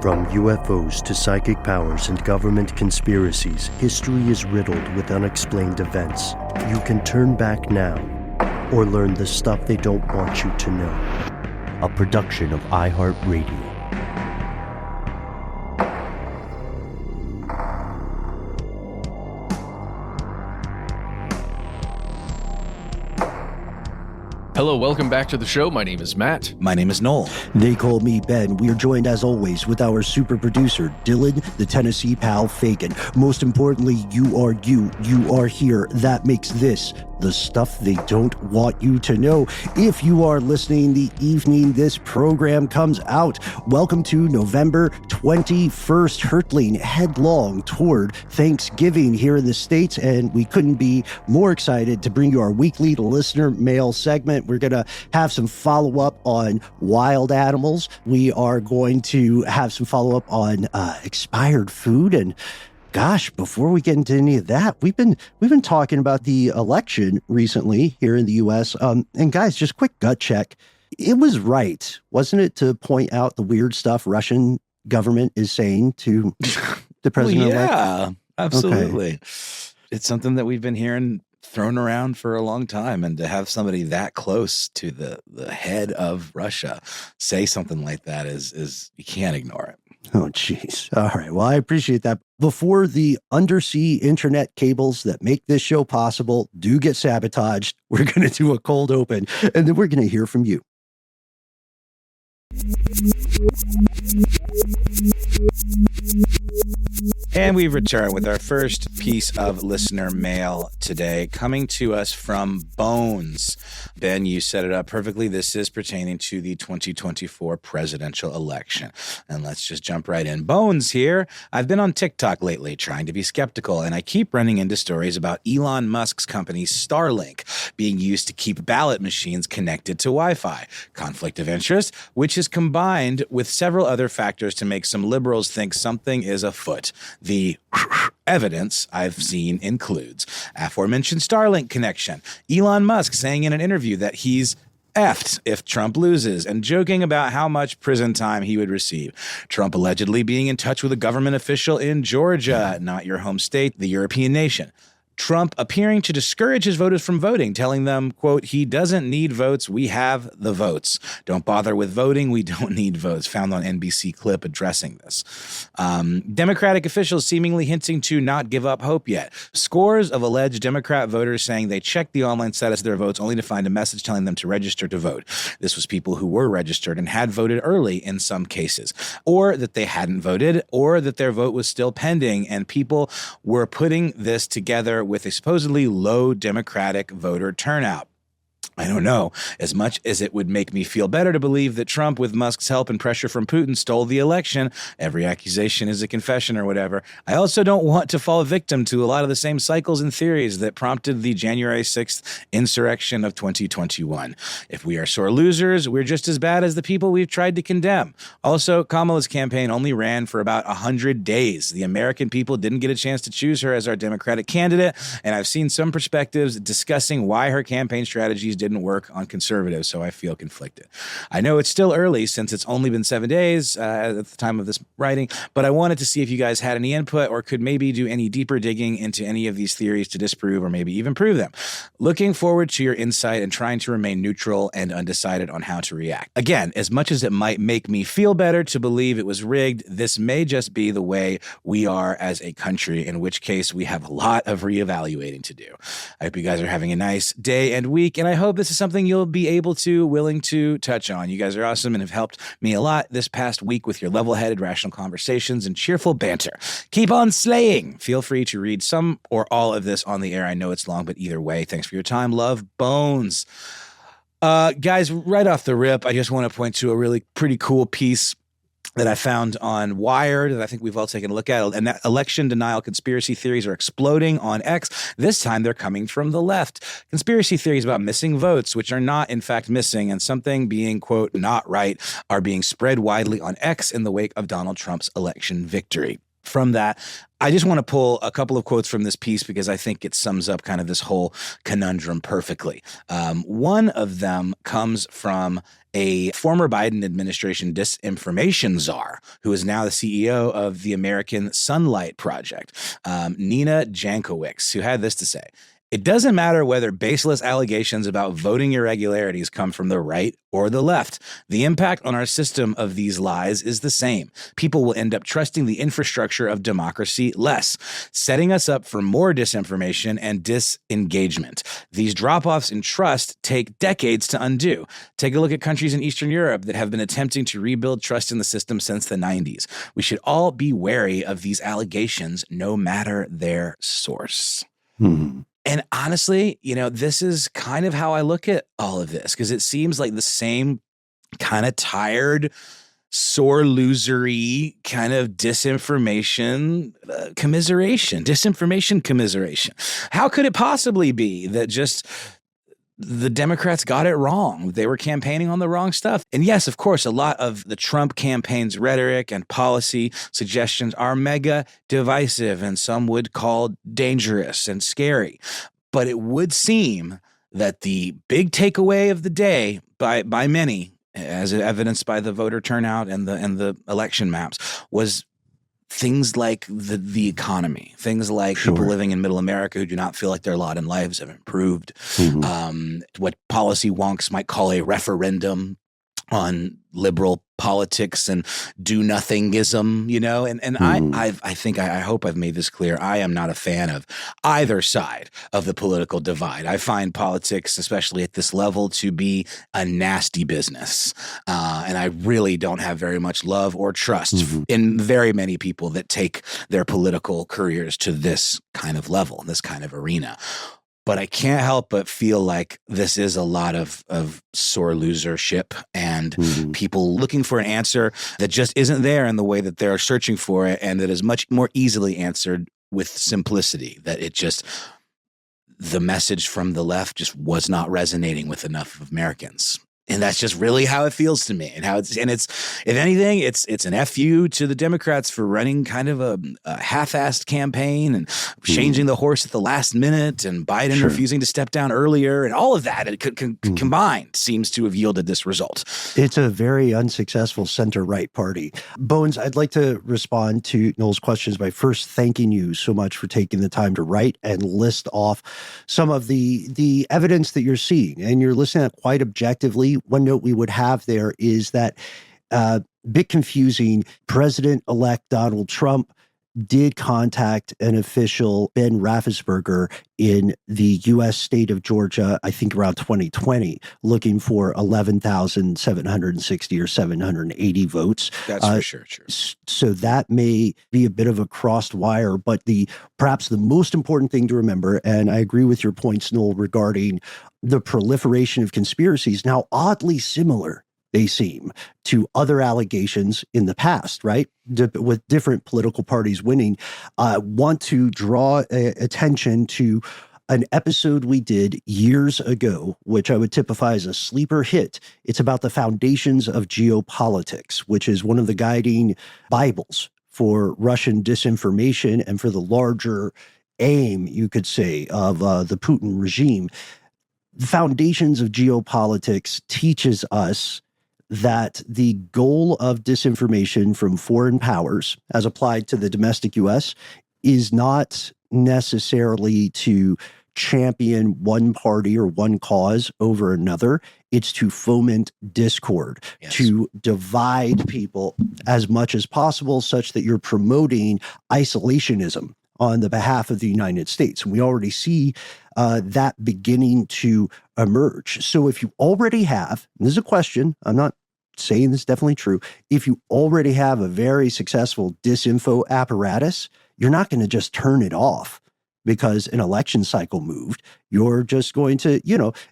From UFOs to psychic powers and government conspiracies, history is riddled with unexplained events. You can turn back now or learn the stuff they don't want you to know. A production of iHeartRadio. Hello, welcome back to the show. My name is Matt. My name is Noel. They call me Ben. We are joined, as always, with our super producer, Dylan, the Tennessee pal Fagan. Most importantly, you are you. You are here. That makes this the stuff they don't want you to know. If you are listening the evening this program comes out, welcome to November 21st, hurtling headlong toward Thanksgiving here in the States, and we couldn't be more excited to bring you our weekly listener mail segment. We're going to have some follow-up on wild animals. We are going to have some follow-up on expired food, and gosh, before we get into any of that, we've been talking about the election recently here in the U.S. And guys, just quick gut check. It was right, wasn't it, to point out the weird stuff Russian government is saying to the president? Well, yeah, absolutely. Okay. It's something that we've been hearing thrown around for a long time, and to have somebody that close to the head of Russia say something like that is you can't ignore it. Oh, geez. All right. Well, I appreciate that. Before the undersea internet cables that make this show possible do get sabotaged, we're going to do a cold open, and then we're going to hear from you. And we've returned with our first piece of listener mail today, coming to us from Bones. Ben, you set it up perfectly. This is pertaining to the 2024 presidential election. And let's just jump right in. Bones here. I've been on TikTok lately trying to be skeptical, and I keep running into stories about Elon Musk's company Starlink being used to keep ballot machines connected to Wi-Fi. Conflict of interest, which is combined with several other factors to make some liberals think something is afoot. The evidence I've seen includes aforementioned Starlink connection, Elon Musk saying in an interview that he's effed if Trump loses, and joking about how much prison time he would receive. Trump allegedly being in touch with a government official in Georgia, not your home state, the European nation. Trump appearing to discourage his voters from voting, telling them, quote, he doesn't need votes, we have the votes. Don't bother with voting, we don't need votes. Found on NBC clip addressing this. Democratic officials seemingly hinting to not give up hope yet. Scores of alleged Democrat voters saying they checked the online status of their votes only to find a message telling them to register to vote. This was people who were registered and had voted early in some cases, or that they hadn't voted, or that their vote was still pending, and people were putting this together with a supposedly low Democratic voter turnout. I don't know. As much as it would make me feel better to believe that Trump, with Musk's help and pressure from Putin, stole the election, every accusation is a confession or whatever, I also don't want to fall victim to a lot of the same cycles and theories that prompted the January 6th insurrection of 2021. If we are sore losers, we're just as bad as the people we've tried to condemn. Also, Kamala's campaign only ran for about 100 days. The American people didn't get a chance to choose her as our Democratic candidate, and I've seen some perspectives discussing why her campaign strategies didn't work on conservatives, so I feel conflicted. I know it's still early since it's only been 7 days at the time of this writing, but I wanted to see if you guys had any input or could maybe do any deeper digging into any of these theories to disprove or maybe even prove them. Looking forward to your insight and trying to remain neutral and undecided on how to react. Again, as much as it might make me feel better to believe it was rigged, this may just be the way we are as a country, in which case we have a lot of reevaluating to do. I hope you guys are having a nice day and week, and I hope this is something you'll be willing to touch on. You guys are awesome and have helped me a lot this past week with your level-headed, rational conversations and cheerful banter. Keep on slaying. Feel free to read some or all of this on the air. I know it's long, but either way, thanks for your time. Love, Bones. Guys, right off the rip, I just want to point to a really pretty cool piece that I found on Wired that I think we've all taken a look at. And that election denial conspiracy theories are exploding on X. This time they're coming from the left. Conspiracy theories about missing votes, which are not in fact missing, and something being, quote, not right, are being spread widely on X in the wake of Donald Trump's election victory. from that, I just want to pull a couple of quotes from this piece because I think it sums up kind of this whole conundrum perfectly. One of them comes from a former Biden administration disinformation czar, who is now the CEO of the American Sunlight Project, Nina Jankowicz, who had this to say. It doesn't matter whether baseless allegations about voting irregularities come from the right or the left. The impact on our system of these lies is the same. People will end up trusting the infrastructure of democracy less, setting us up for more disinformation and disengagement. These drop-offs in trust take decades to undo. Take a look at countries in Eastern Europe that have been attempting to rebuild trust in the system since the 90s. We should all be wary of these allegations, no matter their source. And honestly, this is kind of how I look at all of this, because it seems like the same kind of tired, sore losery kind of disinformation commiseration. How could it possibly be that just the Democrats got it wrong? They were campaigning on the wrong stuff. And yes, of course, a lot of the Trump campaign's rhetoric and policy suggestions are mega divisive, and some would call dangerous and scary. But it would seem that the big takeaway of the day by many, as evidenced by the voter turnout and the election maps, was things like the economy, things like people living in middle America who do not feel like their lot in lives have improved, what policy wonks might call a referendum on liberal politics and do-nothingism, and I hope I've made this clear. I am not a fan of either side of the political divide. I find politics, especially at this level, to be a nasty business. And I really don't have very much love or trust in very many people that take their political careers to this kind of level, this kind of arena. But I can't help but feel like this is a lot of sore losership and people looking for an answer that just isn't there in the way that they're searching for it, and that is much more easily answered with simplicity, that the message from the left just was not resonating with enough of Americans. And that's just really how it feels to me. And it's if anything, it's an FU to the Democrats for running kind of a half-assed campaign and changing the horse at the last minute, and Biden refusing to step down earlier, and all of that combined seems to have yielded this result. It's a very unsuccessful center-right party. Bones, I'd like to respond to Noel's questions by first thanking you so much for taking the time to write and list off some of the evidence that you're seeing, and you're listening at it quite objectively. One note we would have there is that bit confusing. President-elect Donald Trump did contact an official, Ben Raffensperger, in the U.S. state of Georgia, I think around 2020, looking for 11,760 or 780 votes. That's for sure. So that may be a bit of a crossed wire, but perhaps the most important thing to remember, and I agree with your points, Noel, regarding the proliferation of conspiracies, now oddly similar, they seem, to other allegations in the past, right? With different political parties winning. I want to draw attention to an episode we did years ago, which I would typify as a sleeper hit. It's about the foundations of geopolitics, which is one of the guiding Bibles for Russian disinformation and for the larger aim, you could say, of the Putin regime. The foundations of geopolitics teaches us that the goal of disinformation from foreign powers, as applied to the domestic U.S., is not necessarily to champion one party or one cause over another. It's to foment discord, to divide people as much as possible, such that you're promoting isolationism on the behalf of the United States. And we already see that beginning to emerge. So if you already have, and this is a question, I'm not saying this is definitely true, if you already have a very successful disinfo apparatus, you're not going to just turn it off because an election cycle moved. You're just going to,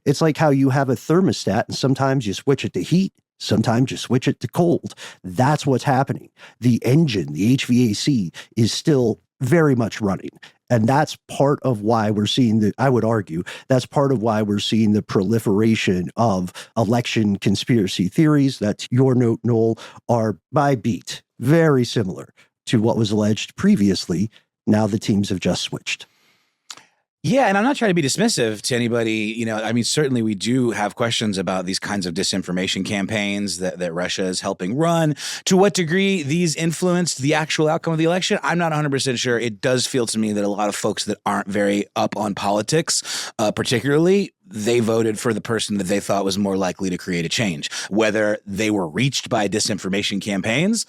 it's like how you have a thermostat and sometimes you switch it to heat, sometimes you switch it to cold. That's what's happening. The engine, the HVAC, is still very much running. And that's part of why we're seeing I would argue, that's part of why we're seeing the proliferation of election conspiracy theories that, your note, Noel, are by beat very similar to what was alleged previously. Now the teams have just switched. Yeah, and I'm not trying to be dismissive to anybody. I mean, certainly we do have questions about these kinds of disinformation campaigns that Russia is helping run. To what degree these influenced the actual outcome of the election, I'm not 100% sure. It does feel to me that a lot of folks that aren't very up on politics, particularly, they voted for the person that they thought was more likely to create a change. Whether they were reached by disinformation campaigns,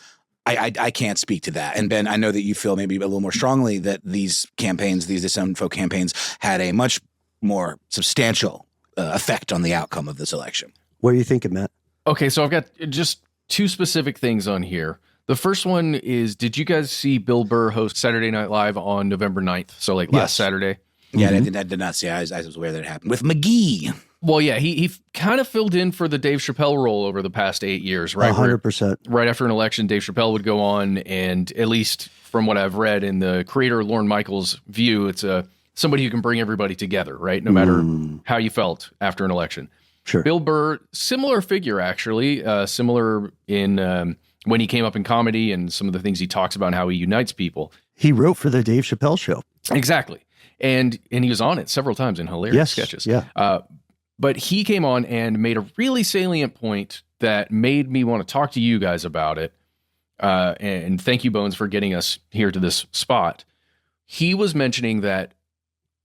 I can't speak to that. And Ben, I know that you feel maybe a little more strongly that these campaigns, these disinfo campaigns, had a much more substantial effect on the outcome of this election. What are you thinking, Matt? Okay, so I've got just two specific things on here. The first one is, did you guys see Bill Burr host Saturday Night Live on November 9th? So last Saturday? Yeah, I did not see. I was aware that it happened with McGee. Well, yeah, he kind of filled in for the Dave Chappelle role over the past 8 years, right? 100%. Right after an election, Dave Chappelle would go on, and at least from what I've read in the creator Lorne Michaels' view, it's somebody who can bring everybody together, right? No matter how you felt after an election. Sure. Bill Burr, similar figure, actually, similar in when he came up in comedy and some of the things he talks about and how he unites people. He wrote for the Dave Chappelle show. Exactly. And he was on it several times in hilarious sketches. Yeah. But he came on and made a really salient point that made me want to talk to you guys about it. And thank you, Bones, for getting us here to this spot. He was mentioning that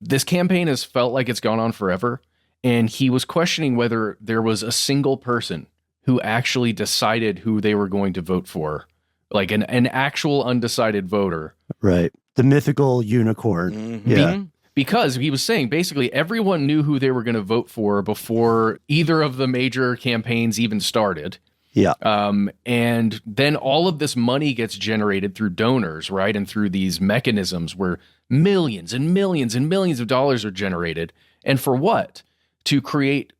this campaign has felt like it's gone on forever. And he was questioning whether there was a single person who actually decided who they were going to vote for, like an actual undecided voter. Right. The mythical unicorn. Mm-hmm. Yeah. Because he was saying basically everyone knew who they were going to vote for before either of the major campaigns even started. Yeah. And then all of this money gets generated through donors, right? And through these mechanisms where millions and millions and millions of dollars are generated. And for what? To create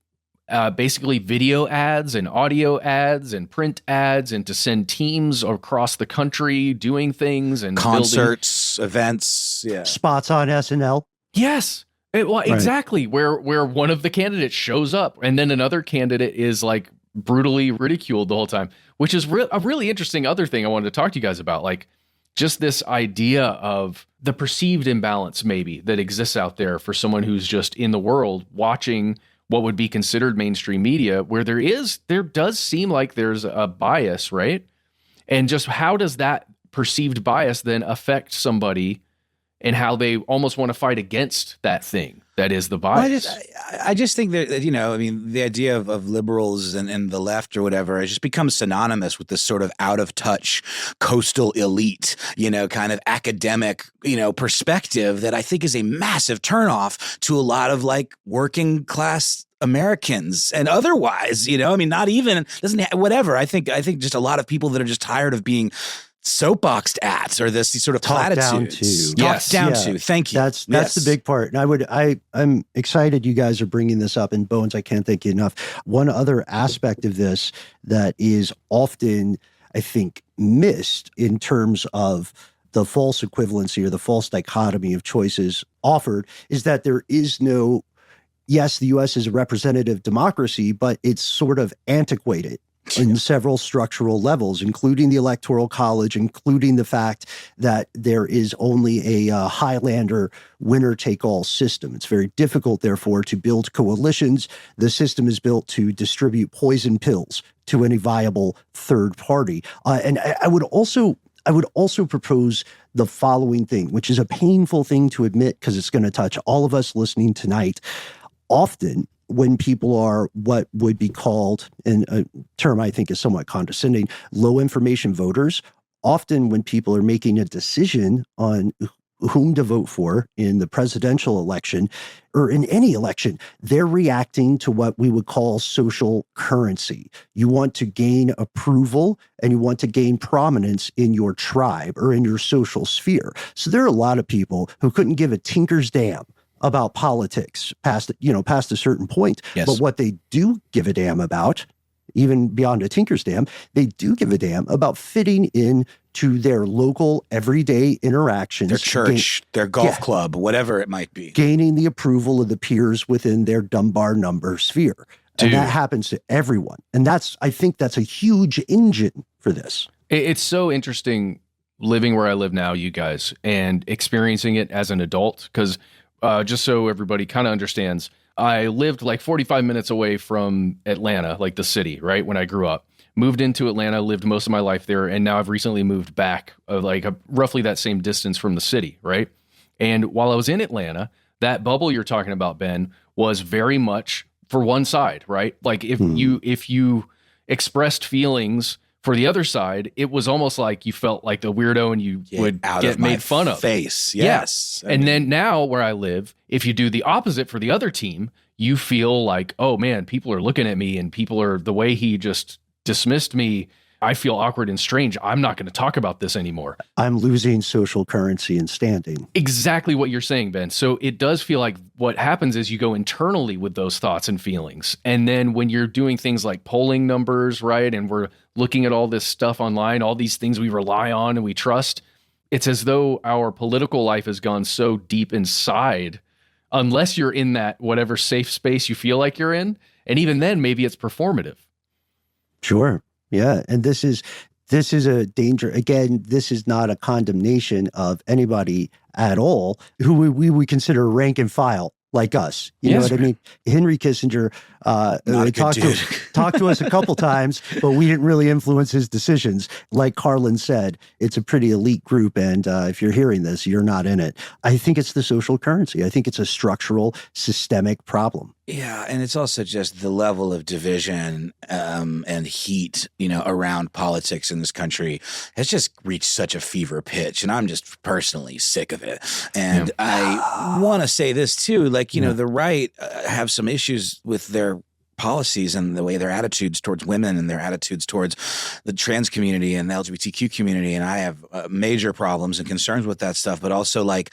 basically video ads and audio ads and print ads, and to send teams across the country doing things and concerts, events, spots on SNL. Yes. Exactly. Where one of the candidates shows up and then another candidate is like brutally ridiculed the whole time, which is a really interesting other thing I wanted to talk to you guys about. Like just this idea of the perceived imbalance maybe that exists out there for someone who's just in the world watching what would be considered mainstream media, where there does seem like there's a bias, right? And just how does that perceived bias then affect somebody and how they almost want to fight against that thing that is the bias? Well, I just think that, I mean, the idea of liberals and the left or whatever has just become synonymous with this sort of out of touch coastal elite, kind of academic, perspective that I think is a massive turnoff to a lot of like working class Americans and otherwise, I mean, not even whatever. I think just a lot of people that are just tired of being soapboxed at, or these sort of platitudes. Talked down to. Thank you. That's the big part. And I'm excited you guys are bringing this up. And Bones, I can't thank you enough. One other aspect of this that is often, I think, missed in terms of the false equivalency or the false dichotomy of choices offered is that there is no, yes, the U.S. is a representative democracy, but it's sort of antiquated in several structural levels, including the Electoral College, including the fact that there is only a Highlander winner-take-all system. It's very difficult, therefore, to build coalitions. The system is built to distribute poison pills to any viable third party. And I would also propose the following thing, which is a painful thing to admit because it's going to touch all of us listening tonight. Often, when people are what would be called, in a term I think is somewhat condescending, low information voters, often when people are making a decision on whom to vote for in the presidential election or in any election, they're reacting to what we would call social currency. You want to gain approval and you want to gain prominence in your tribe or in your social sphere. So there are a lot of people who couldn't give a tinker's damn about politics past a certain point. Yes. But what they do give a damn about, even beyond a tinker's damn, they do give a damn about fitting in to their local everyday interactions. Their church, their golf club, whatever it might be. Gaining the approval of the peers within their Dunbar number sphere. And that happens to everyone. And I think that's a huge engine for this. It's so interesting living where I live now, you guys, and experiencing it as an adult, because just so everybody kind of understands, I lived like 45 minutes away from Atlanta, like the city, right? When I grew up, moved into Atlanta, lived most of my life there. And now I've recently moved back roughly that same distance from the city, right? And while I was in Atlanta, that bubble you're talking about, Ben, was very much for one side, right? Like if you expressed feelings for the other side, it was almost like you felt like the weirdo and you would get made fun of. Face, yes. Yeah. And then now where I live, if you do the opposite for the other team, you feel like, oh man, people are looking at me and people are, the way he just dismissed me, I feel awkward and strange. I'm not going to talk about this anymore. I'm losing social currency and standing. Exactly what you're saying, Ben. So it does feel like what happens is you go internally with those thoughts and feelings. And then when you're doing things like polling numbers, right? And we're looking at all this stuff online, all these things we rely on and we trust, it's as though our political life has gone so deep inside, unless you're in that whatever safe space you feel like you're in. And even then, maybe it's performative. Sure. Yeah. And this is a danger. Again, this is not a condemnation of anybody at all who we would consider rank and file like us. You know what I mean? Henry Kissinger talked to us a couple times, but we didn't really influence his decisions. Like Carlin said, it's a pretty elite group. And if you're hearing this, you're not in it. I think it's the social currency. I think it's a structural, systemic problem. Yeah, and it's also just the level of division and heat, around politics in this country has just reached such a fever pitch, and I'm just personally sick of it. And I want to say this too, the right have some issues with their policies and the way their attitudes towards women and their attitudes towards the trans community and the LGBTQ community, and I have major problems and concerns with that stuff, but also I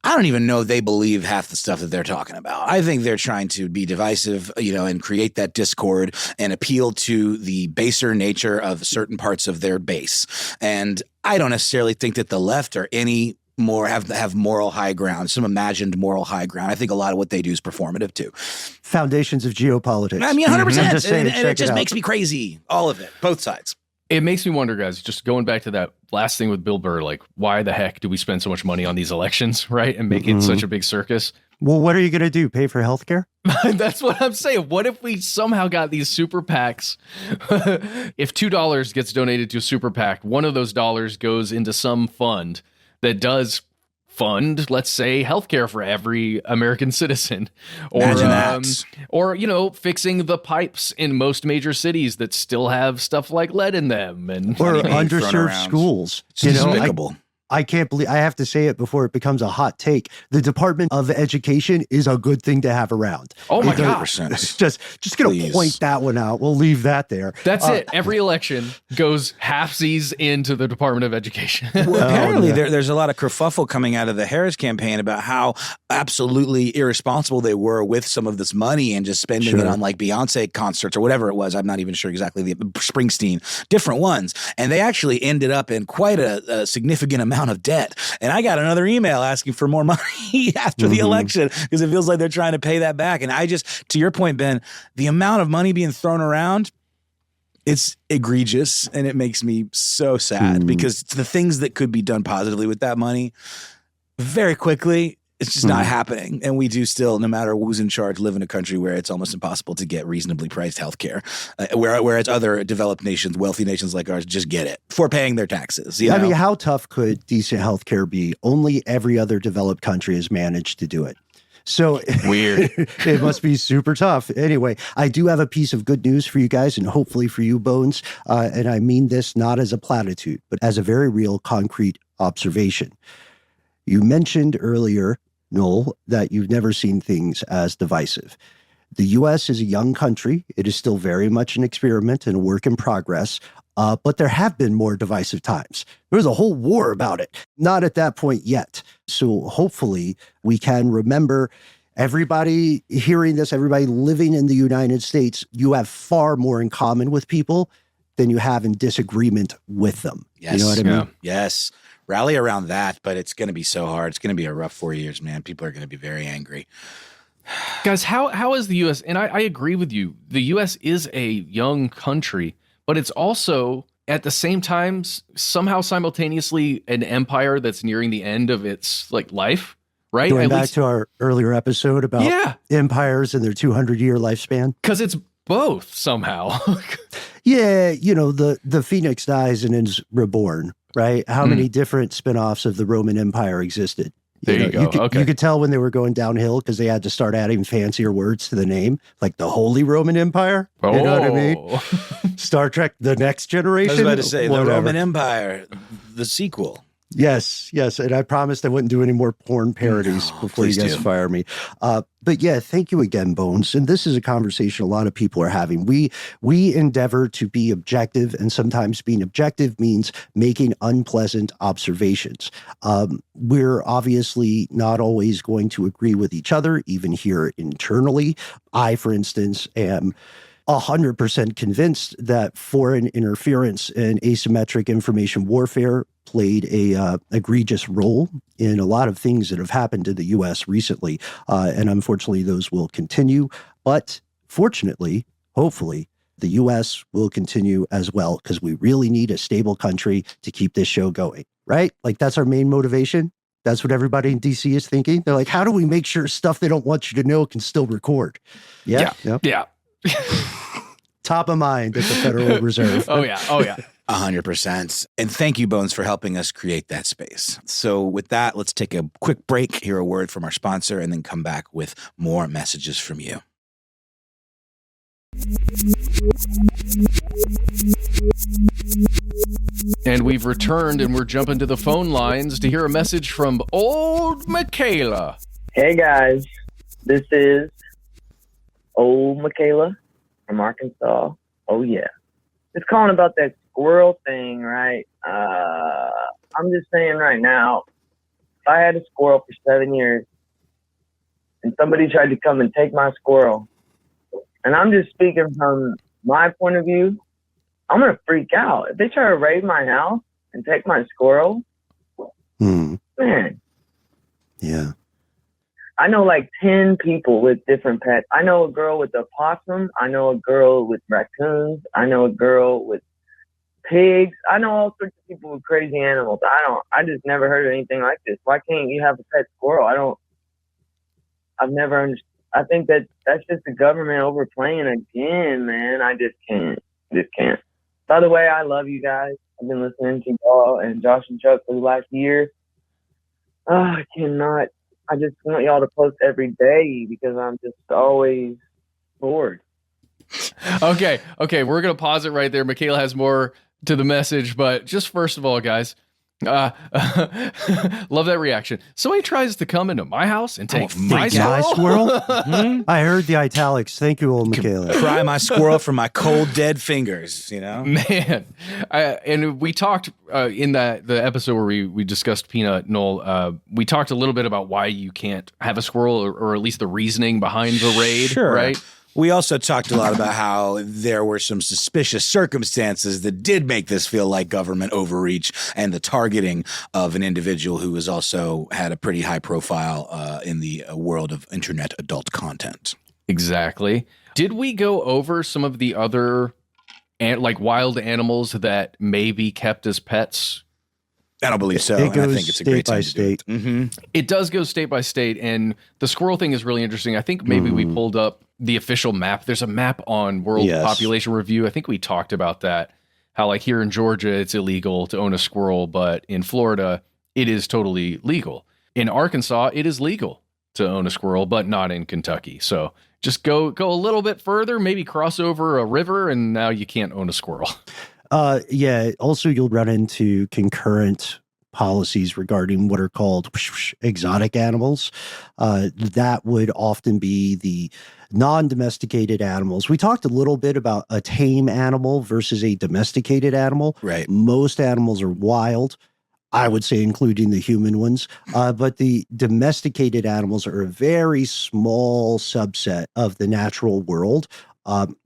don't even know they believe half the stuff that they're talking about. I think they're trying to be divisive, and create that discord and appeal to the baser nature of certain parts of their base. And I don't necessarily think that the left are any more have moral high ground, some imagined moral high ground. I think a lot of what they do is performative too. Foundations of geopolitics. I mean, 100%. And it just makes me crazy. All of it, both sides. It makes me wonder, guys, just going back to that last thing with Bill Burr, why the heck do we spend so much money on these elections, right? And make it such a big circus? Well, what are you going to do? Pay for healthcare? That's what I'm saying. What if we somehow got these super PACs? If $2 gets donated to a super PAC, one of those dollars goes into some fund that does fund, let's say, healthcare for every American citizen, or fixing the pipes in most major cities that still have stuff like lead in them, and or underserved schools. It's despicable. I can't believe I have to say it before it becomes a hot take. The Department of Education is a good thing to have around. Oh my gosh. Just going to point that one out. We'll leave that there. That's it. Every election goes halfsies into the Department of Education. Well, apparently there's a lot of kerfuffle coming out of the Harris campaign about how absolutely irresponsible they were with some of this money and just spending it on Beyonce concerts or whatever it was. I'm not even sure exactly. The Springsteen, different ones. And they actually ended up in quite a significant amount of debt. And I got another email asking for more money after the election because it feels like they're trying to pay that back. And I just, to your point, Ben, the amount of money being thrown around, it's egregious, and it makes me so sad because the things that could be done positively with that money very quickly, it's just not happening. And we do still, no matter who's in charge, live in a country where it's almost impossible to get reasonably priced healthcare, whereas other developed nations, wealthy nations like ours, just get it for paying their taxes. I mean, how tough could decent healthcare be? Only every other developed country has managed to do it. So weird. It must be super tough. Anyway, I do have a piece of good news for you guys, and hopefully for you, Bones. And I mean this not as a platitude, but as a very real, concrete observation. You mentioned earlier, Noel, that you've never seen things as divisive. The U.S. is a young country. It is still very much an experiment and a work in progress. But there have been more divisive times. There was a whole war about it. Not at that point yet. So hopefully we can remember, everybody hearing this, everybody living in the United States, you have far more in common with people than you have in disagreement with them. Yes. You know what I mean? Yes. Rally around that, but it's going to be so hard. It's going to be a rough 4 years, man. People are going to be very angry. Guys, how is the U.S., and I agree with you, the U.S. is a young country, but it's also at the same time, somehow simultaneously an empire that's nearing the end of its like life, right? Going back to our earlier episode about empires and their 200-year lifespan. Because it's both somehow. Yeah, the phoenix dies and is reborn, right? How many different spinoffs of the Roman Empire existed? There you go. You could tell when they were going downhill because they had to start adding fancier words to the name, like the Holy Roman Empire. You know what I mean? Star Trek: The Next Generation. I was about to say the Roman Empire, the sequel. Yes. And I promised I wouldn't do any more porn parodies before you guys fire me. But yeah, thank you again, Bones. And this is a conversation a lot of people are having. We endeavor to be objective, and sometimes being objective means making unpleasant observations. We're obviously not always going to agree with each other, even here internally. I, for instance, am 100% convinced that foreign interference and asymmetric information warfare played a egregious role in a lot of things that have happened in the U.S. recently. And unfortunately, those will continue. But fortunately, hopefully, the U.S. will continue as well, because we really need a stable country to keep this show going, right? Like, that's our main motivation. That's what everybody in D.C. is thinking. They're like, how do we make sure stuff they don't want you to know can still record? Yeah. Top of mind at the Federal Reserve. Oh, yeah. 100%. And thank you, Bones, for helping us create that space. So with that, let's take a quick break, hear a word from our sponsor, and then come back with more messages from you. And we've returned, and we're jumping to the phone lines to hear a message from old Michaela. Hey, guys. This is old Michaela from Arkansas. Oh, yeah. Just calling about that squirrel thing, right? I'm just saying right now, if I had a squirrel for 7 years and somebody tried to come and take my squirrel, and I'm just speaking from my point of view, I'm going to freak out. If they try to raid my house and take my squirrel, man. Yeah. I know like 10 people with different pets. I know a girl with a possum. I know a girl with raccoons. I know a girl with pigs. I know all sorts of people with crazy animals. I just never heard of anything like this. Why can't you have a pet squirrel? I've never understood. I think that's just the government overplaying again, man. I just can't. By the way, I love you guys. I've been listening to y'all and Josh and Chuck for the last year. I cannot. I just want y'all to post every day because I'm just always bored. Okay. We're going to pause it right there. Michaela has more to the message, but just first of all, guys, love that reaction. Somebody tries to come into my house and take my squirrel? I heard the italics. Thank you, old Michaela. Pry my squirrel from my cold, dead fingers, Man. And we talked in the episode where we discussed Peanut, Noel, we talked a little bit about why you can't have a squirrel, or at least the reasoning behind the raid, right? We also talked a lot about how there were some suspicious circumstances that did make this feel like government overreach, and the targeting of an individual who was also had a pretty high profile in the world of internet adult content. Exactly. Did we go over some of the other like wild animals that may be kept as pets? I don't believe so. It goes I think it's a great state by state. It does go state by state, and the squirrel thing is really interesting. I think maybe we pulled up the official map. There's a map on World Population Review. I think we talked about that. How like here in Georgia, it's illegal to own a squirrel, but in Florida, it is totally legal. In Arkansas, it is legal to own a squirrel, but not in Kentucky. So just go a little bit further, maybe cross over a river, and now you can't own a squirrel. Yeah. Also, you'll run into concurrent policies regarding what are called exotic animals. That would often be the non-domesticated animals. We talked a little bit about a tame animal versus a domesticated animal. Right. Most animals are wild, I would say, including the human ones. But the domesticated animals are a very small subset of the natural world.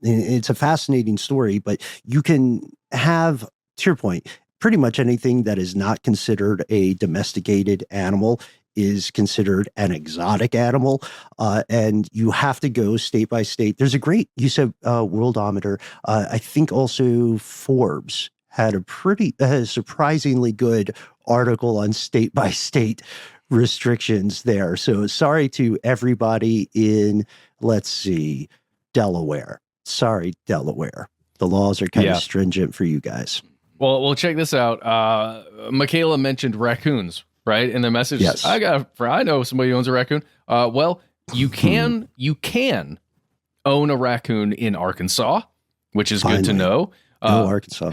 It's a fascinating story, but you can have, to your point, pretty much anything that is not considered a domesticated animal is considered an exotic animal. And you have to go state by state. There's a great, you said Worldometer. I think also Forbes had a pretty surprisingly good article on state by state restrictions there. So sorry to everybody in, let's see, Delaware. Sorry, Delaware. The laws are kind of stringent for you guys. Well, check this out. Michaela mentioned raccoons, right? In the message, yes. I know somebody who owns a raccoon. Well, you can own a raccoon in Arkansas, which is good to know. Arkansas.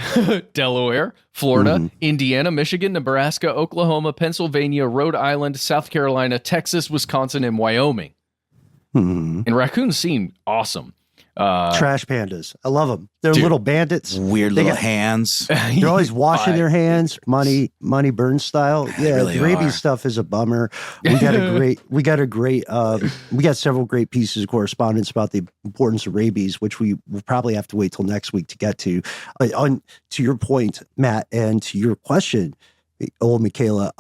Delaware, Florida, Indiana, Michigan, Nebraska, Oklahoma, Pennsylvania, Rhode Island, South Carolina, Texas, Wisconsin, and Wyoming. And raccoons seem awesome. Trash pandas. I love them. They're little bandits. Weird little hands. They're always washing their hands, money burn style. Yeah, really the rabies stuff is a bummer. We got several great pieces of correspondence about the importance of rabies, which we will probably have to wait till next week to get to. To your point, Matt, and to your question, old Michaela,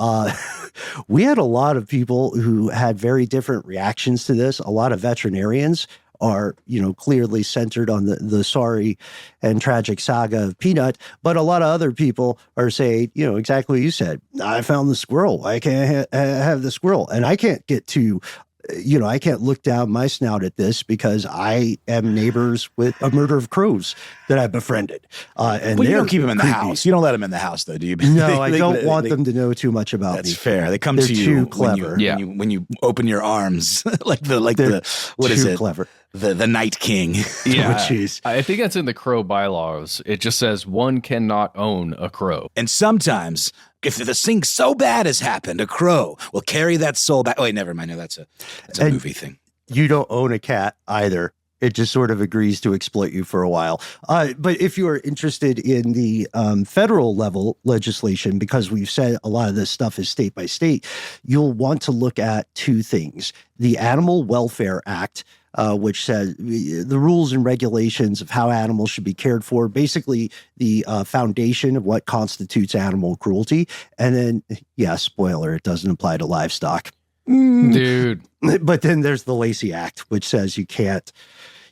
we had a lot of people who had very different reactions to this. A lot of veterinarians are, clearly centered on the sorry and tragic saga of Peanut, but a lot of other people are saying, exactly what you said. I found the squirrel. I can't have the squirrel, and I can't get to. I can't look down my snout at this because I am neighbors with a murder of crows that I befriended. And you don't keep them in the house. You don't let them in the house, though, do you? No, I don't want them to know too much about me. That's fair. They come They're to you too clever. when you open your arms, what is it? Clever. The Night King. Yeah, jeez. I think that's in the crow bylaws. It just says one cannot own a crow. And sometimes, if the thing so bad has happened, a crow will carry that soul back. Oh, wait, never mind. No, that's a movie thing. You don't own a cat either. It just sort of agrees to exploit you for a while. But if you are interested in the federal level legislation, because we've said a lot of this stuff is state by state, you'll want to look at two things. The Animal Welfare Act, which says the rules and regulations of how animals should be cared for, basically the foundation of what constitutes animal cruelty. And then, spoiler, it doesn't apply to livestock. Dude. But then there's the Lacey Act, which says you can't,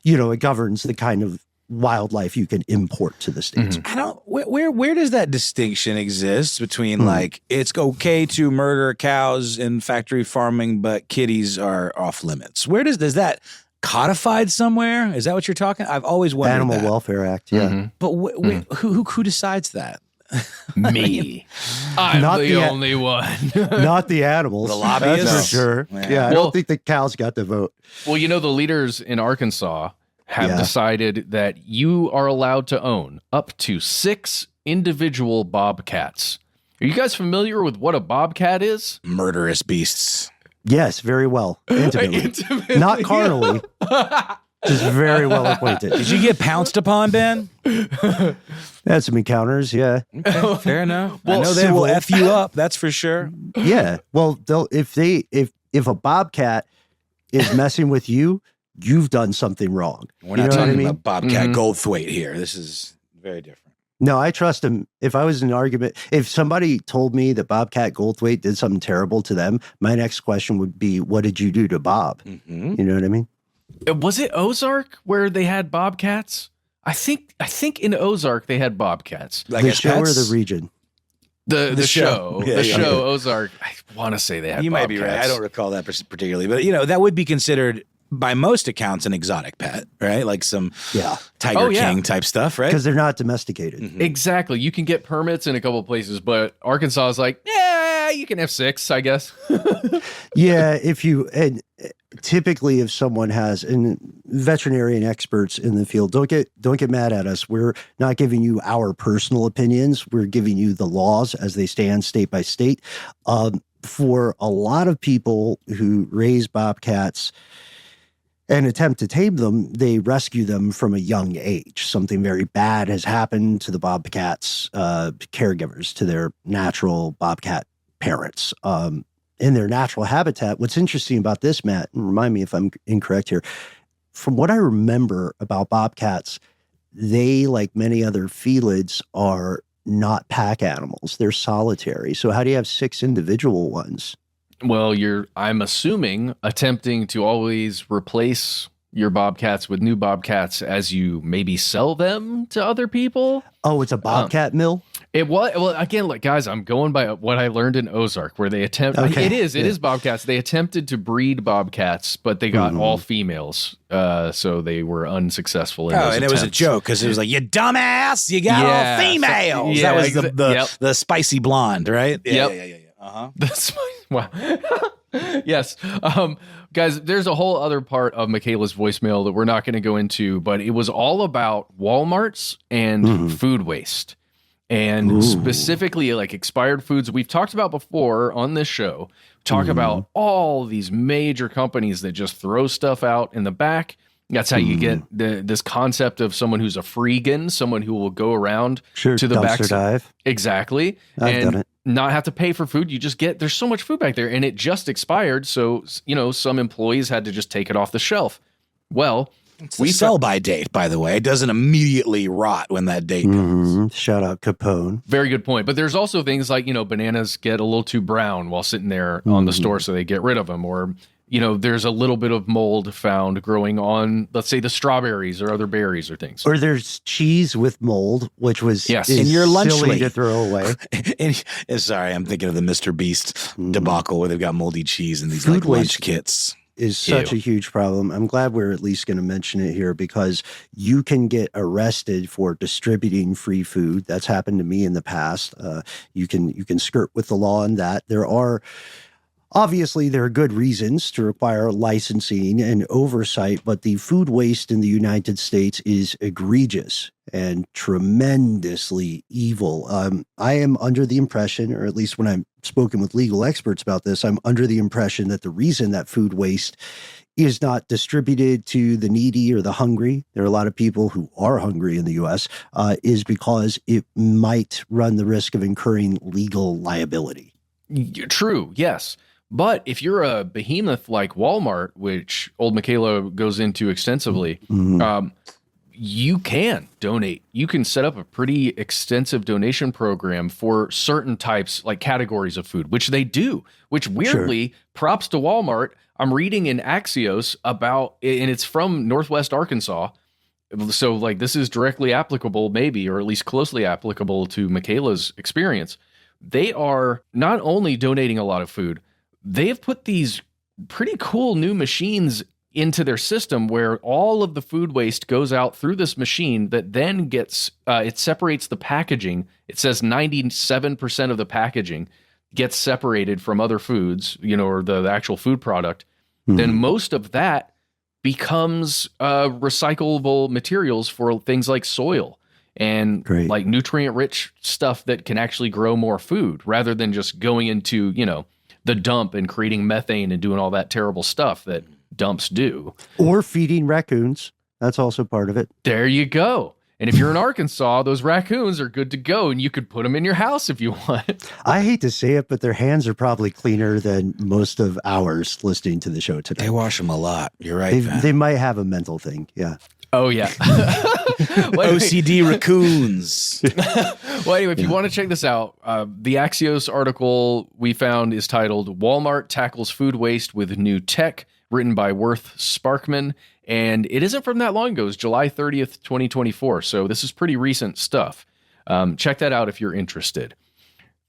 it governs the kind of wildlife you can import to the states. I don't. Where does that distinction exist between like it's okay to murder cows in factory farming, but kitties are off limits? Where does that codified somewhere? Is that what you're talking? I've always wondered. Animal Welfare Act, yeah. But who decides that? Me. I'm Not the the only one. Not the animals. The lobbyists? That's for sure. Yeah, I don't think the cows got the vote. Well, the leaders in Arkansas have decided that you are allowed to own up to 6 individual bobcats. Are you guys familiar with what a bobcat is? Murderous beasts. Yes, very well. Intimately. Not carnally. Just very well acquainted. Did you get pounced upon, Ben? Had some encounters, yeah. Okay, fair enough. Well, I know they will F you up, that's for sure. Yeah. Well, if a bobcat is messing with you, you've done something wrong. We're not talking about Bobcat Goldthwait here. This is very different. No, I trust him. If I was in an argument, if somebody told me that Bobcat Goldthwait did something terrible to them, my next question would be, what did you do to Bob? You know what I mean? Was it Ozark where they had bobcats? I think in Ozark they had bobcats. Like the show or the region? The show. Show Ozark. I want to say they had You bobcats. might be right. I don't recall that particularly. But, that would be considered, by most accounts, an exotic pet, right? Like some Tiger King type stuff, right? Because they're not domesticated. Exactly. You can get permits in a couple of places, but Arkansas is like, you can have 6, I guess. Yeah, and typically if someone has, and veterinarian experts in the field, don't get mad at us. We're not giving you our personal opinions. We're giving you the laws as they stand state by state. For a lot of people who raise bobcats and attempt to tame them, they rescue them from a young age. Something very bad has happened to the bobcats' caregivers, to their natural bobcat parents. In their natural habitat. What's interesting about this, Matt, and remind me if I'm incorrect here, from what I remember about bobcats, they, like many other felids, are not pack animals. They're solitary. So how do you have 6 individual ones? Well, I'm assuming, attempting to always replace your Bobcats with new Bobcats as you maybe sell them to other people. Oh, it's a Bobcat mill? It was, well, again, like, guys, I'm going by what I learned in Ozark, where they it is Bobcats. They attempted to breed Bobcats, but they got all females. So they were unsuccessful in those and attempts. It was a joke because it was like, you dumbass, you got all females. That was the spicy blonde, right? Yeah. Uh-huh. That's wow. Yes. Guys, there's a whole other part of Michaela's voicemail that we're not going to go into, but it was all about Walmarts and food waste. And specifically like expired foods we've talked about before on this show. Talk about all these major companies that just throw stuff out in the back. That's how you get this concept of someone who's a freegan, someone who will go around to the back. Dive. Exactly. I've done it. Not have to pay for food. You just there's so much food back there and it just expired. So, some employees had to just take it off the shelf. Well, we sell by date, by the way. It doesn't immediately rot when that date comes. Shout out Capone. Very good point. But there's also things like, bananas get a little too brown while sitting there on the store, so they get rid of them. Or, there's a little bit of mold found growing on, let's say, the strawberries or other berries or things. Or there's cheese with mold, which was in your lunch silly to throw away. Sorry, I'm thinking of the Mr. Beast debacle where they've got moldy cheese in these lunch kits. Is such a huge problem. I'm glad we're at least going to mention it here because you can get arrested for distributing free food. That's happened to me in the past. You can skirt with the law on that. There are good reasons to require licensing and oversight, but the food waste in the United States is egregious and tremendously evil. I am under the impression, or at least when I'm spoken with legal experts about this, I'm under the impression that the reason that food waste is not distributed to the needy or the hungry, there are a lot of people who are hungry in the U.S., is because it might run the risk of incurring legal liability. True, yes. But if you're a behemoth like Walmart, which old Michaela goes into extensively, you can donate. You can set up a pretty extensive donation program for certain types, like categories of food, which they do, which weirdly, props to Walmart. I'm reading in Axios about, and it's from Northwest Arkansas. So like this is directly applicable, maybe, or at least closely applicable to Michaela's experience. They are not only donating a lot of food, they've put these pretty cool new machines into their system where all of the food waste goes out through this machine that then gets, it separates the packaging. It says 97% of the packaging gets separated from other foods, or the actual food product. Then most of that becomes recyclable materials for things like soil and like nutrient-rich stuff that can actually grow more food rather than just going into, the dump and creating methane and doing all that terrible stuff that dumps do. Or feeding raccoons. That's also part of it. There you go. And if you're in Arkansas, those raccoons are good to go, and you could put them in your house if you want. I hate to say it, but their hands are probably cleaner than most of ours listening to the show today. They wash them a lot. You're right. They might have a mental thing. Yeah. Oh, yeah. OCD raccoons. Well, anyway, if you want to check this out, the Axios article we found is titled Walmart Tackles Food Waste with New Tech, written by Worth Sparkman. And it isn't from that long ago. It's July 30th, 2024. So this is pretty recent stuff. Check that out if you're interested.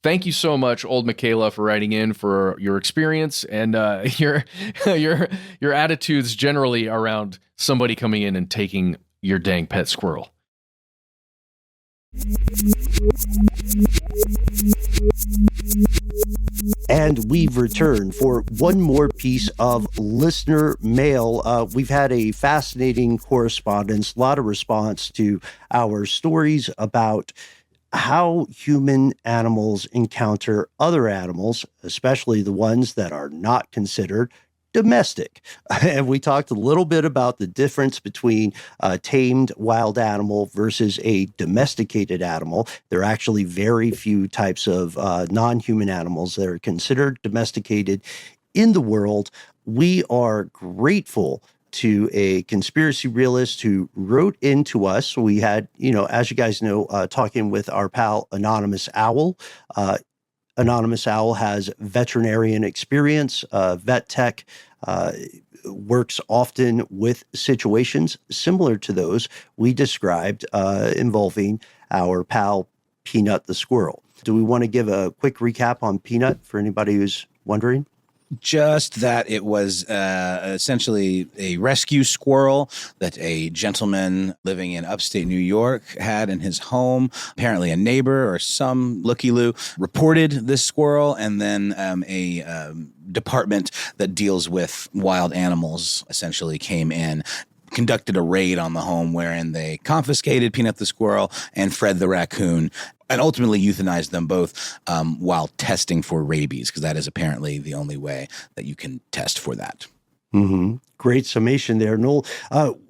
Thank you so much, old Michaela, for writing in, for your experience and your attitudes generally around somebody coming in and taking your dang pet squirrel. And we've returned for one more piece of listener mail. We've had a fascinating correspondence, a lot of response to our stories about how human animals encounter other animals, especially the ones that are not considered domestic. And we talked a little bit about the difference between a tamed wild animal versus a domesticated animal. There are actually very few types of non-human animals that are considered domesticated in the world. We are grateful to a conspiracy realist who wrote into us. We had, as you guys know, talking with our pal Anonymous Owl. Anonymous Owl has veterinarian experience, vet tech, works often with situations similar to those we described involving our pal Peanut the Squirrel. Do we want to give a quick recap on Peanut for anybody who's wondering? Just that it was essentially a rescue squirrel that a gentleman living in upstate New York had in his home. Apparently a neighbor or some looky-loo reported this squirrel, and then a department that deals with wild animals essentially came in, conducted a raid on the home wherein they confiscated Peanut the Squirrel and Fred the Raccoon, and ultimately euthanized them both while testing for rabies, because that is apparently the only way that you can test for that. Mm-hmm. Great summation there, Noel.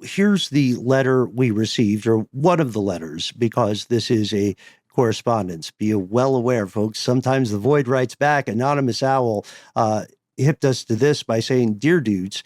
Here's the letter we received, or one of the letters, because this is a correspondence. Be well aware, folks. Sometimes the Void writes back. Anonymous Owl hipped us to this by saying, "Dear dudes,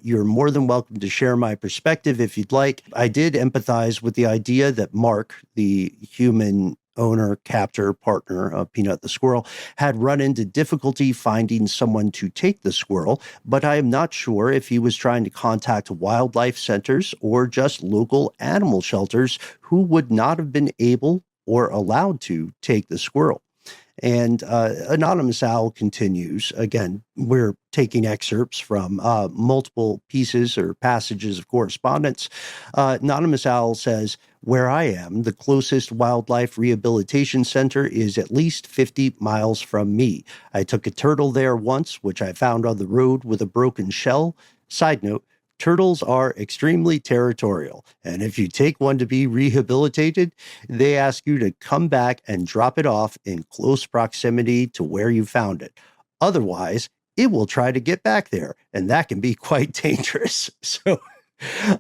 you're more than welcome to share my perspective if you'd like. I did empathize with the idea that Mark, the human owner, captor, partner of Peanut the Squirrel, had run into difficulty finding someone to take the squirrel, but I am not sure if he was trying to contact wildlife centers or just local animal shelters who would not have been able or allowed to take the squirrel." And Anonymous Owl continues. Again, we're taking excerpts from multiple pieces or passages of correspondence. Anonymous Owl says, "Where I am, the closest wildlife rehabilitation center is at least 50 miles from me. I took a turtle there once, which I found on the road with a broken shell. Side note, turtles are extremely territorial, and if you take one to be rehabilitated, they ask you to come back and drop it off in close proximity to where you found it. Otherwise, it will try to get back there, and that can be quite dangerous." So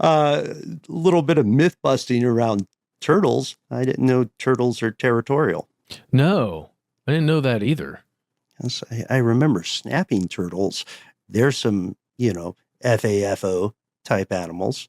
a little bit of myth busting around turtles. I didn't know turtles are territorial. No, I didn't know that either. Yes, I remember snapping turtles. There's some, FAFO type animals.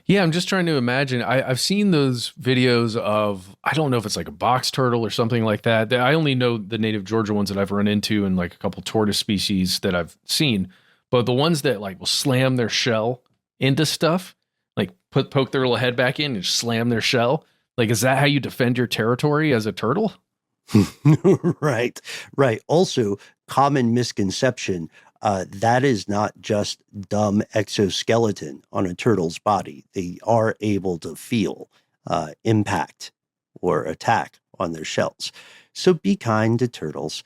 Yeah, I'm just trying to imagine. I've seen those videos of, I don't know if it's like a box turtle or something like that. I only know the native Georgia ones that I've run into and like a couple tortoise species that I've seen. But the ones that like will slam their shell into stuff, like poke their little head back in and slam their shell. Like, is that how you defend your territory as a turtle? Right. Also, common misconception. That is not just dumb exoskeleton on a turtle's body. They are able to feel impact or attack on their shells. So be kind to turtles.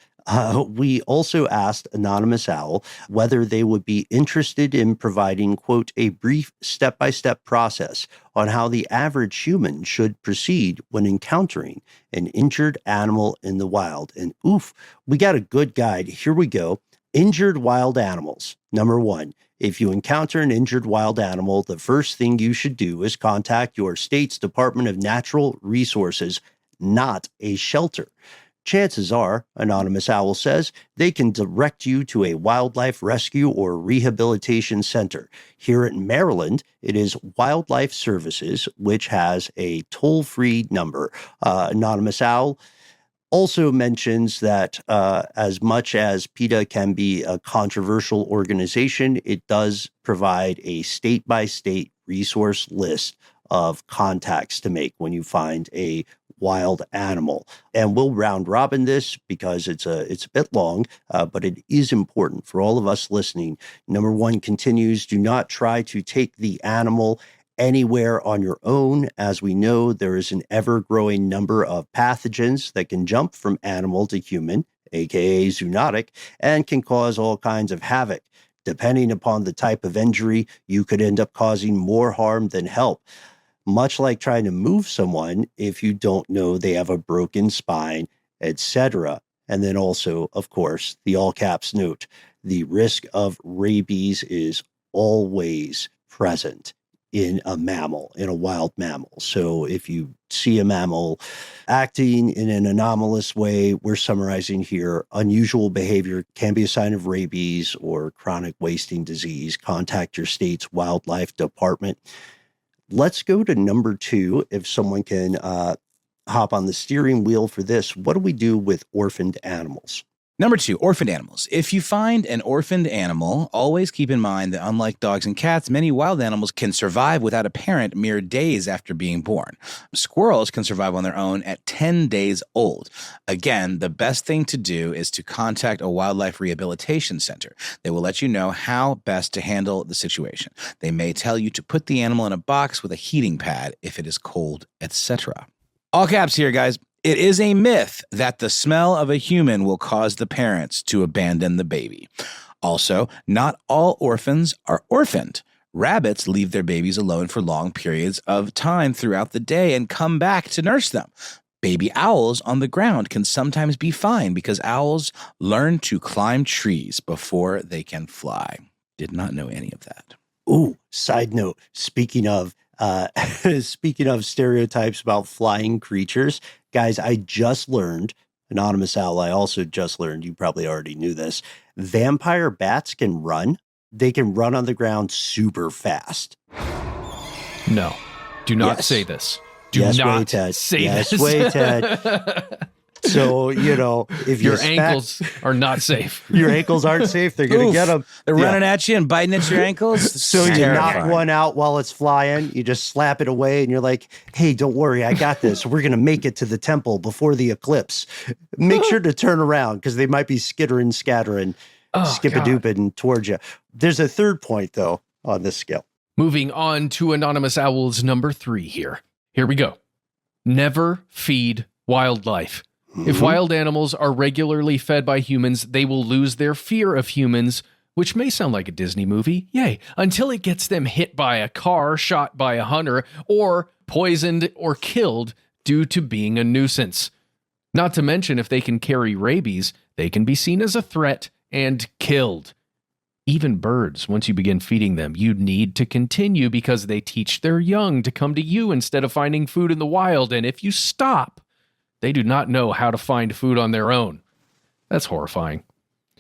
We also asked Anonymous Owl whether they would be interested in providing, quote, a brief step-by-step process on how the average human should proceed when encountering an injured animal in the wild. And oof, we got a good guide. Here we go. Injured wild animals. Number 1, if you encounter an injured wild animal, the first thing you should do is contact your state's Department of Natural Resources, not a shelter. Chances are, Anonymous Owl says, they can direct you to a wildlife rescue or rehabilitation center. Here in Maryland, it is Wildlife Services, which has a toll-free number. Anonymous Owl also mentions that as much as PETA can be a controversial organization, it does provide a state-by-state resource list of contacts to make when you find a wild animal. And we'll round robin this because it's a bit long, but it is important for all of us listening. Number 1 continues, do not try to take the animal anywhere on your own. As we know, there is an ever-growing number of pathogens that can jump from animal to human, aka zoonotic, and can cause all kinds of havoc. Depending upon the type of injury, you could end up causing more harm than help. Much like trying to move someone if you don't know they have a broken spine, etc. And then also, of course, the all caps note, the risk of rabies is always present in a mammal, in a wild mammal. So if you see a mammal acting in an anomalous way, we're summarizing here, unusual behavior can be a sign of rabies or chronic wasting disease. Contact your state's wildlife department. Let's go to number 2, if someone can hop on the steering wheel for this. What do we do with orphaned animals? Number 2, orphaned animals. If you find an orphaned animal, always keep in mind that unlike dogs and cats, many wild animals can survive without a parent mere days after being born. Squirrels can survive on their own at 10 days old. Again, the best thing to do is to contact a wildlife rehabilitation center. They will let you know how best to handle the situation. They may tell you to put the animal in a box with a heating pad if it is cold, etc. All caps here, guys. It is a myth that the smell of a human will cause the parents to abandon the baby. Also, not all orphans are orphaned. Rabbits leave their babies alone for long periods of time throughout the day and come back to nurse them. Baby owls on the ground can sometimes be fine because owls learn to climb trees before they can fly. Did not know any of that. Ooh, side note, speaking of stereotypes about flying creatures, guys, I just learned, Anonymous Owl, I also just learned, you probably already knew this, vampire bats can run. They can run on the ground super fast. No, do not say this. Do not say this. Wait, Ted. So, if your ankles are not safe. Your ankles aren't safe. They're going to get them. They're running at you and biting at your ankles. So you knock one out while it's flying. You just slap it away and you're like, hey, don't worry. I got this. We're going to make it to the temple before the eclipse. Make sure to turn around because they might be skittering, scattering, skip-a-dooping towards you. There's a third point, though, on this scale. Moving on to Anonymous Owl's number 3 here. Here we go. Never feed wildlife. If wild animals are regularly fed by humans, they will lose their fear of humans, which may sound like a Disney movie, yay, until it gets them hit by a car, shot by a hunter, or poisoned or killed due to being a nuisance. Not to mention, if they can carry rabies, they can be seen as a threat and killed. Even birds, once you begin feeding them, you need to continue because they teach their young to come to you instead of finding food in the wild, and if you stop, they do not know how to find food on their own. That's horrifying.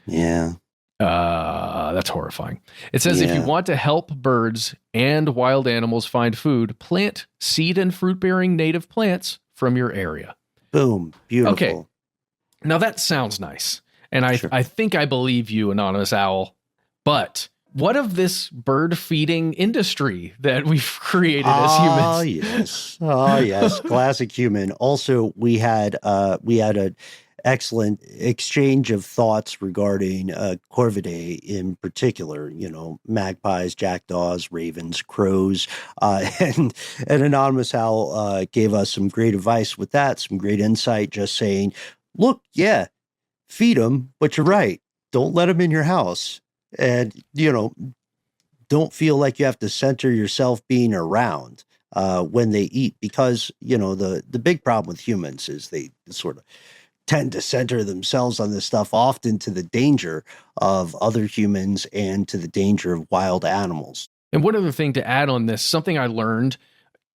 Yeah. That's horrifying. It says if you want to help birds and wild animals find food, plant seed and fruit-bearing native plants from your area. Boom. Beautiful. Okay. Now that sounds nice. And I think I believe you, Anonymous Owl. But what of this bird feeding industry that we've created as humans? Oh yes. Classic human. Also, we had an excellent exchange of thoughts regarding corvidae in particular, magpies, jackdaws, ravens, crows, and an Anonymous Owl gave us some great advice with that, some great insight, just saying, look, feed them, but you're right. Don't let them in your house. And, don't feel like you have to center yourself being around when they eat, because, the big problem with humans is they sort of tend to center themselves on this stuff, often to the danger of other humans and to the danger of wild animals. And one other thing to add on this, something I learned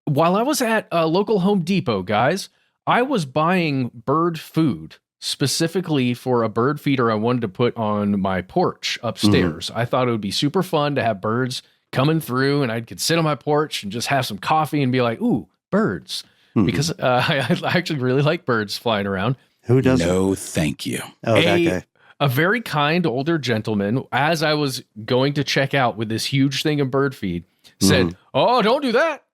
while I was at a local Home Depot, guys, I was buying bird food specifically for a bird feeder I wanted to put on my porch upstairs. I thought it would be super fun to have birds coming through and I could sit on my porch and just have some coffee and be like, ooh, birds. Because I actually really like birds flying around. Who doesn't? No, thank you. Oh, that guy. A very kind older gentleman, as I was going to check out with this huge thing of bird feed, said, oh, don't do that.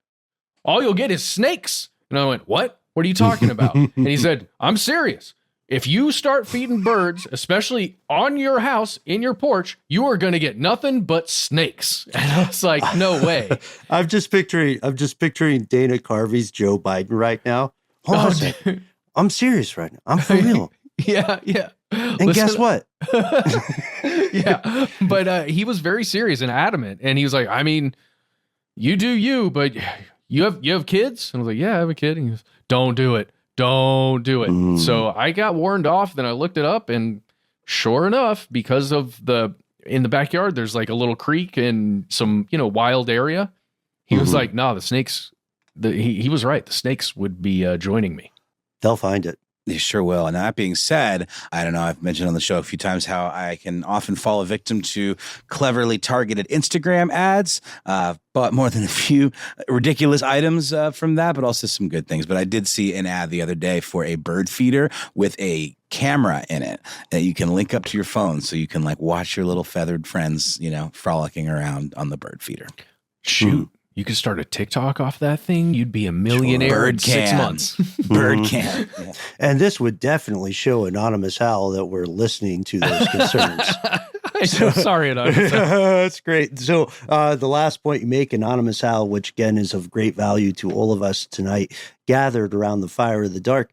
All you'll get is snakes. And I went, what? What are you talking about? And he said, I'm serious. If you start feeding birds, especially on your house, in your porch, you are going to get nothing but snakes. And I was like, no way. I'm just picturing Dana Carvey's Joe Biden right now. Hold on a second. I'm serious right now. I'm for real. Yeah. And guess what? Yeah. But he was very serious and adamant. And he was like, I mean, you do you, but you have kids? And I was like, yeah, I have a kid. And he goes, don't do it. Don't do it. So I got warned off. Then I looked it up, and sure enough, because of in the backyard, there's like a little creek and some, wild area. He was like, no, the snakes, he was right. The snakes would be joining me. They'll find it. You sure will. And that being said, I don't know, I've mentioned on the show a few times how I can often fall victim to cleverly targeted Instagram ads. Bought more than a few ridiculous items from that, but also some good things. But I did see an ad the other day for a bird feeder with a camera in it that you can link up to your phone so you can like watch your little feathered friends, frolicking around on the bird feeder. Shoot. You could start a TikTok off that thing. You'd be a millionaire in 6 months. Bird cam. Yeah. And this would definitely show Anonymous Al that we're listening to those concerns. Sorry, Anonymous Al. That's great. So the last point you make, Anonymous Al, which again is of great value to all of us tonight, gathered around the fire of the dark.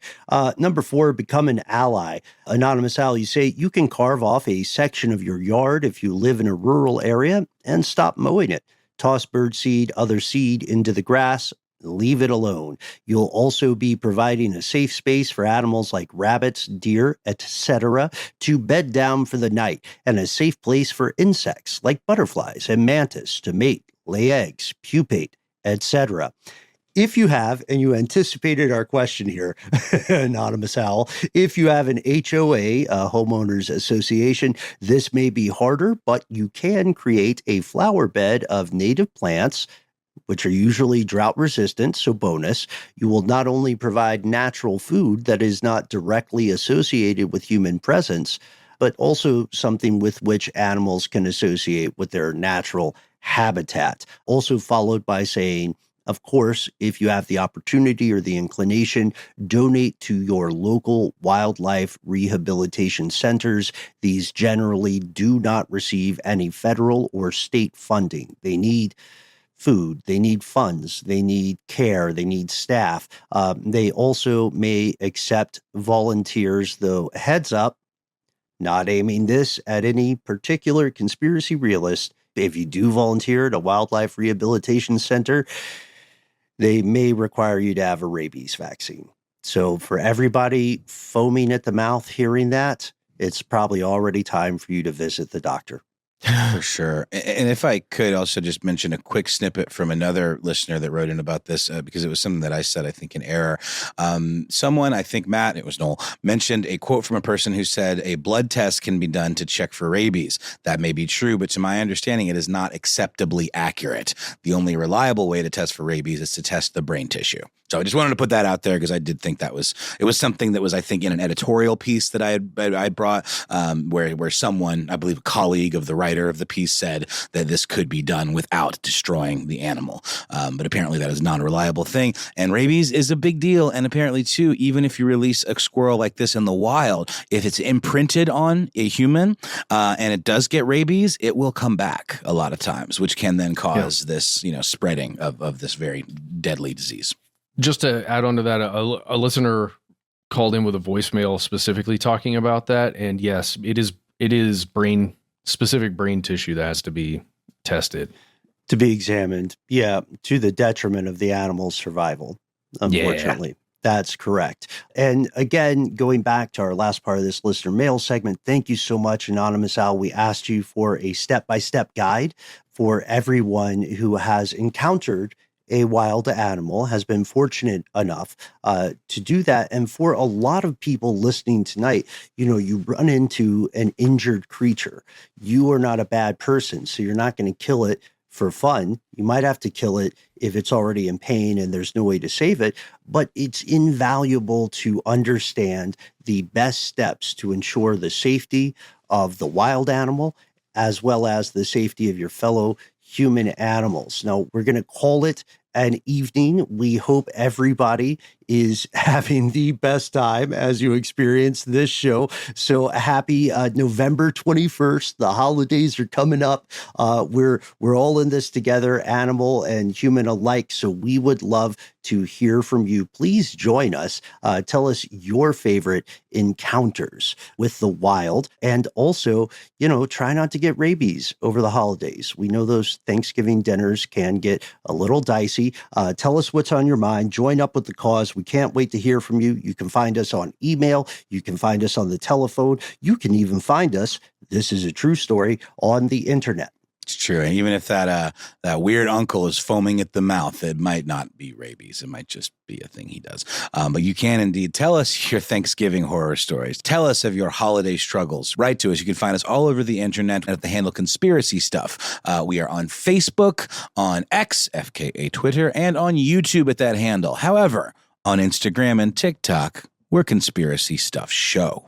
Number 4, become an ally. Anonymous Al, you say you can carve off a section of your yard if you live in a rural area and stop mowing it. Toss bird seed, other seed into the grass, leave it alone. You'll also be providing a safe space for animals like rabbits, deer, etc. to bed down for the night, and a safe place for insects like butterflies and mantis to mate, lay eggs, pupate, etc. If you have, and you anticipated our question here, Anonymous Owl, if you have an HOA, a homeowners association, this may be harder, but you can create a flower bed of native plants, which are usually drought resistant, so bonus. You will not only provide natural food that is not directly associated with human presence, but also something with which animals can associate with their natural habitat. Also followed by saying, of course, if you have the opportunity or the inclination, donate to your local wildlife rehabilitation centers. These generally do not receive any federal or state funding. They need food, they need funds, they need care, they need staff. They also may accept volunteers, though heads up, not aiming this at any particular conspiracy realist. If you do volunteer at a wildlife rehabilitation center, they may require you to have a rabies vaccine. So for everybody foaming at the mouth hearing that, it's probably already time for you to visit the doctor. For sure. And if I could also just mention a quick snippet from another listener that wrote in about this, because it was something that I said, I think, in error. Someone, I think Matt, it was Noel, mentioned a quote from a person who said a blood test can be done to check for rabies. That may be true, but to my understanding, it is not acceptably accurate. The only reliable way to test for rabies is to test the brain tissue. So I just wanted to put that out there because I did think it was something that was, I think, in an editorial piece that I brought, where someone, I believe a colleague of the writer of the piece, said that this could be done without destroying the animal. But apparently that is not a reliable thing. And rabies is a big deal. And apparently, too, even if you release a squirrel like this in the wild, if it's imprinted on a human and it does get rabies, it will come back a lot of times, which can then cause this, spreading of this very deadly disease. Just to add on to that, a listener called in with a voicemail specifically talking about that. And yes, it is specific brain tissue that has to be tested. To be examined. Yeah. To the detriment of the animal's survival, unfortunately. Yeah. That's correct. And again, going back to our last part of this listener mail segment, thank you so much, Anonymous Al. We asked you for a step-by-step guide for everyone who has encountered a wild animal, has been fortunate enough to do that. And for a lot of people listening tonight, you run into an injured creature. You are not a bad person, so you're not going to kill it for fun. You might have to kill it if it's already in pain and there's no way to save it, but it's invaluable to understand the best steps to ensure the safety of the wild animal as well as the safety of your fellow human animals. Now, we're going to call it an evening. We hope everybody is having the best time as you experience this show. So happy November 21st. The holidays are coming up. We're all in this together, animal and human alike. So we would love to hear from you. Please join us. Tell us your favorite encounters with the wild. And also, try not to get rabies over the holidays. We know those Thanksgiving dinners can get a little dicey. Tell us what's on your mind. Join up with the cause. We can't wait to hear from you. You can find us on email. You can find us on the telephone. You can even find us, this is a true story, on the internet. It's true. And even if that weird uncle is foaming at the mouth, it might not be rabies. It might just be a thing he does. But you can indeed tell us your Thanksgiving horror stories. Tell us of your holiday struggles. Write to us. You can find us all over the internet at the handle Conspiracy Stuff. We are on Facebook, on X, FKA Twitter, and on YouTube at that handle. However, on Instagram and TikTok, we're Conspiracy Stuff Show.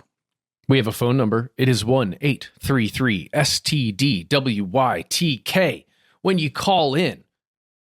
We have a phone number. It is 1-833-STDWYTK. When you call in,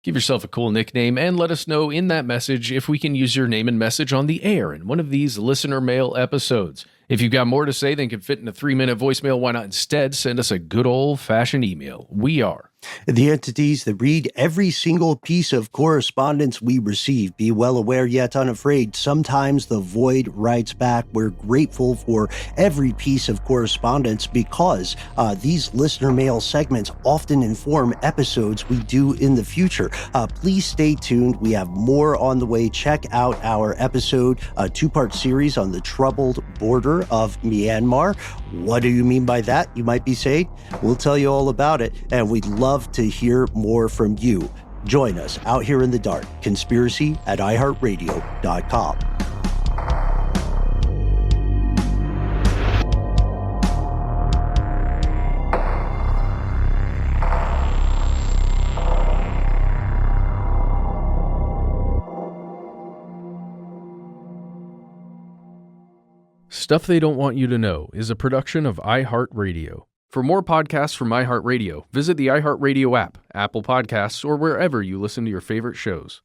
give yourself a cool nickname and let us know in that message if we can use your name and message on the air in one of these listener mail episodes. If you've got more to say than can fit in a 3-minute voicemail, why not instead send us a good old-fashioned email? We are the entities that read every single piece of correspondence we receive. Be well aware yet unafraid. Sometimes the void writes back. We're grateful for every piece of correspondence because these listener mail segments often inform episodes we do in the future. Please stay tuned. We have more on the way. Check out our episode, a 2-part series on the troubled border of Myanmar. What do you mean by that? You might be saying. We'll tell you all about it, and we'd love to hear more from you. Join us out here in the dark. Conspiracy at iHeartRadio.com. Stuff They Don't Want You to Know is a production of iHeartRadio. For more podcasts from iHeartRadio, visit the iHeartRadio app, Apple Podcasts, or wherever you listen to your favorite shows.